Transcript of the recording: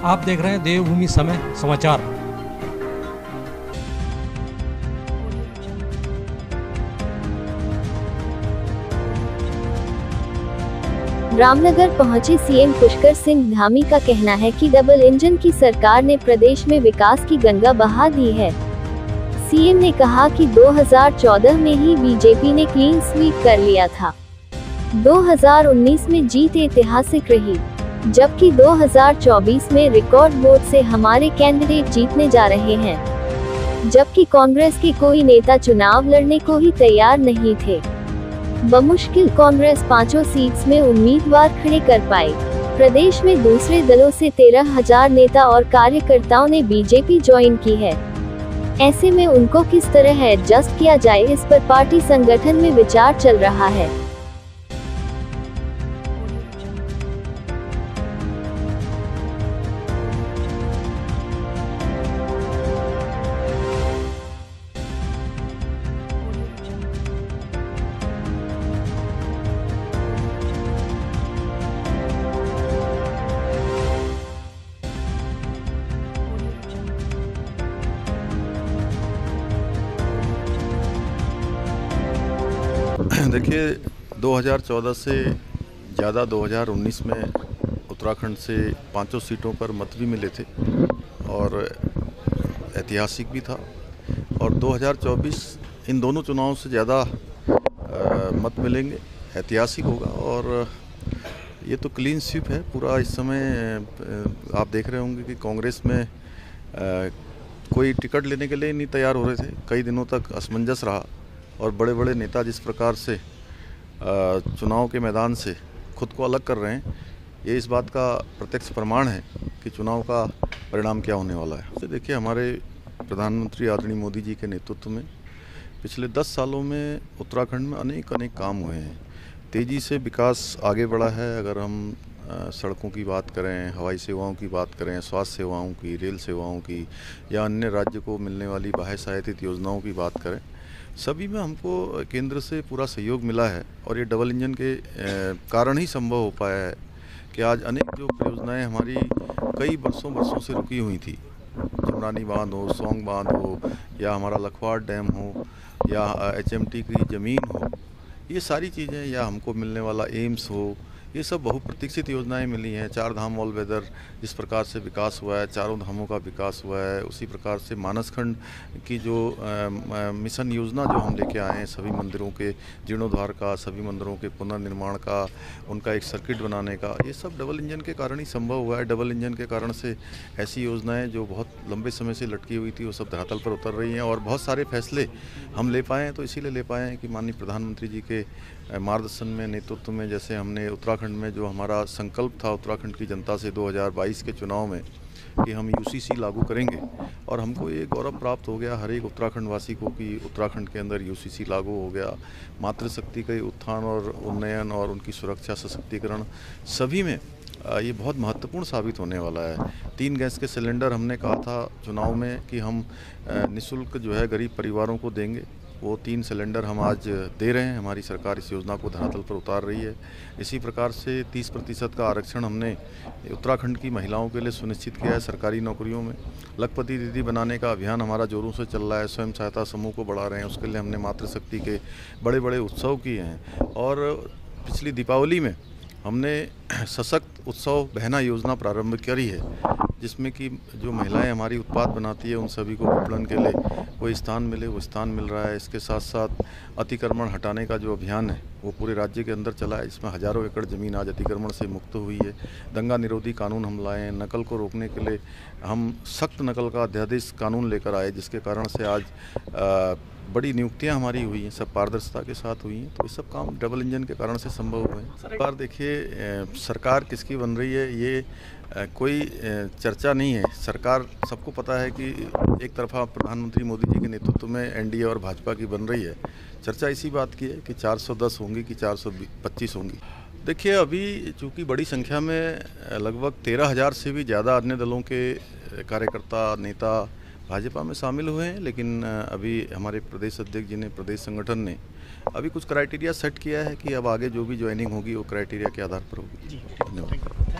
आप देख रहे हैं देवभूमि समय समाचार। रामनगर पहुंचे सीएम पुष्कर सिंह धामी का कहना है कि डबल इंजन की सरकार ने प्रदेश में विकास की गंगा बहा दी है। सीएम ने कहा कि 2014 में ही बीजेपी ने क्लीन स्वीप कर लिया था। 2019 में जीत ऐतिहासिक रही, जबकि 2024 में रिकॉर्ड वोट से हमारे कैंडिडेट जीतने जा रहे हैं, जबकि कांग्रेस के कोई नेता चुनाव लड़ने को ही तैयार नहीं थे। बमुश्किल कांग्रेस 5 सीट्स में उम्मीदवार खड़े कर पाई। प्रदेश में दूसरे दलों से 13,000 नेता और कार्यकर्ताओं ने बीजेपी ज्वाइन की है। ऐसे में उनको किस तरह एडजस्ट किया जाए, इस पर पार्टी संगठन में विचार चल रहा है। देखिए, 2014 से ज़्यादा 2019 में उत्तराखंड से 5 सीटों पर मत भी मिले थे और ऐतिहासिक भी था। और 2024 इन दोनों चुनावों से ज़्यादा मत मिलेंगे, ऐतिहासिक होगा। और ये तो क्लीन स्वीप है पूरा। इस समय आप देख रहे होंगे कि कांग्रेस में कोई टिकट लेने के लिए नहीं तैयार हो रहे थे। कई दिनों तक असमंजस रहा और बड़े बड़े नेता जिस प्रकार से चुनाव के मैदान से खुद को अलग कर रहे हैं, ये इस बात का प्रत्यक्ष प्रमाण है कि चुनाव का परिणाम क्या होने वाला है। तो देखिए, हमारे प्रधानमंत्री आदरणीय मोदी जी के नेतृत्व में पिछले 10 सालों में उत्तराखंड में अनेक काम हुए हैं। तेज़ी से विकास आगे बढ़ा है। अगर हम सड़कों की बात करें, हवाई सेवाओं की बात करें, स्वास्थ्य सेवाओं की, रेल सेवाओं की, या अन्य राज्य को मिलने वाली बाह्य सहायतित योजनाओं की बात करें, सभी में हमको केंद्र से पूरा सहयोग मिला है। और ये डबल इंजन के कारण ही संभव हो पाया है कि आज अनेक जो परियोजनाएं हमारी कई बरसों से रुकी हुई थी, जमरानी बांध हो, सौंग बांध हो, या हमारा लखवाड़ डैम हो, या HMT की ज़मीन हो, ये सारी चीज़ें, या हमको मिलने वाला एम्स हो, ये सब बहुप्रतीक्षित योजनाएं मिली हैं। 4 धाम ऑल वेदर जिस प्रकार से विकास हुआ है, चारों धामों का विकास हुआ है, उसी प्रकार से मानसखंड की जो मिशन योजना जो हम लेके आए हैं, सभी मंदिरों के जीर्णोद्धार का, सभी मंदिरों के पुनर्निर्माण का, उनका एक सर्किट बनाने का, ये सब डबल इंजन के कारण ही संभव हुआ है। डबल इंजन के कारण से ऐसी योजनाएँ जो बहुत लंबे समय से लटकी हुई थी, वो सब धरातल पर उतर रही हैं। और बहुत सारे फैसले हम ले पाए हैं, तो इसीलिए ले पाए हैं कि माननीय प्रधानमंत्री जी के मार्गदर्शन में, नेतृत्व में, जैसे हमने उत्तराखंड में जो हमारा संकल्प था उत्तराखंड की जनता से 2022 के चुनाव में कि हम UCC लागू करेंगे, और हमको ये गौरव प्राप्त हो गया हर एक उत्तराखंड वासी को कि उत्तराखंड के अंदर UCC लागू हो गया। मातृशक्ति के उत्थान और उन्नयन और उनकी सुरक्षा, सशक्तिकरण, सभी में ये बहुत महत्वपूर्ण साबित होने वाला है। 3 गैस के सिलेंडर हमने कहा था चुनाव में कि हम निःशुल्क जो है गरीब परिवारों को देंगे, वो 3 सिलेंडर हम आज दे रहे हैं। हमारी सरकार इस योजना को धरातल पर उतार रही है। इसी प्रकार से 30% का आरक्षण हमने उत्तराखंड की महिलाओं के लिए सुनिश्चित किया है सरकारी नौकरियों में। लखपति दीदी बनाने का अभियान हमारा जोरों से चल रहा है। स्वयं सहायता समूह को बढ़ा रहे हैं, उसके लिए हमने मातृशक्ति के बड़े उत्सव किए हैं। और पिछली दीपावली में हमने सशक्त उत्सव बहना योजना प्रारंभ करी है, जिसमें कि जो महिलाएं हमारी उत्पाद बनाती है, उन सभी को विपणन के लिए कोई स्थान मिले, वो स्थान मिल रहा है। इसके साथ साथ अतिक्रमण हटाने का जो अभियान है, वो पूरे राज्य के अंदर चला है। इसमें हज़ारों एकड़ ज़मीन आज अतिक्रमण से मुक्त हुई है। दंगा निरोधी कानून हम लाए हैं। नकल को रोकने के लिए हम सख्त नकल का अध्यादेश कानून लेकर आए, जिसके कारण से आज बड़ी नियुक्तियां हमारी हुई हैं, सब पारदर्शिता के साथ हुई हैं। तो ये सब काम डबल इंजन के कारण से संभव हुए हैं। सरकार, देखिए, सरकार किसकी बन रही है ये कोई चर्चा नहीं है। सरकार, सबको पता है कि एक तरफा प्रधानमंत्री मोदी जी के नेतृत्व में NDA और भाजपा की बन रही है। चर्चा इसी बात की है कि 410 होंगी कि 425 होंगी। देखिए, अभी चूँकि बड़ी संख्या में लगभग 13,000 से भी ज़्यादा अन्य दलों के कार्यकर्ता, नेता भाजपा में शामिल हुए हैं, लेकिन अभी हमारे प्रदेश अध्यक्ष जी ने, प्रदेश संगठन ने अभी कुछ क्राइटेरिया सेट किया है कि अब आगे जो भी ज्वाइनिंग होगी वो क्राइटेरिया के आधार पर होगी। धन्यवाद।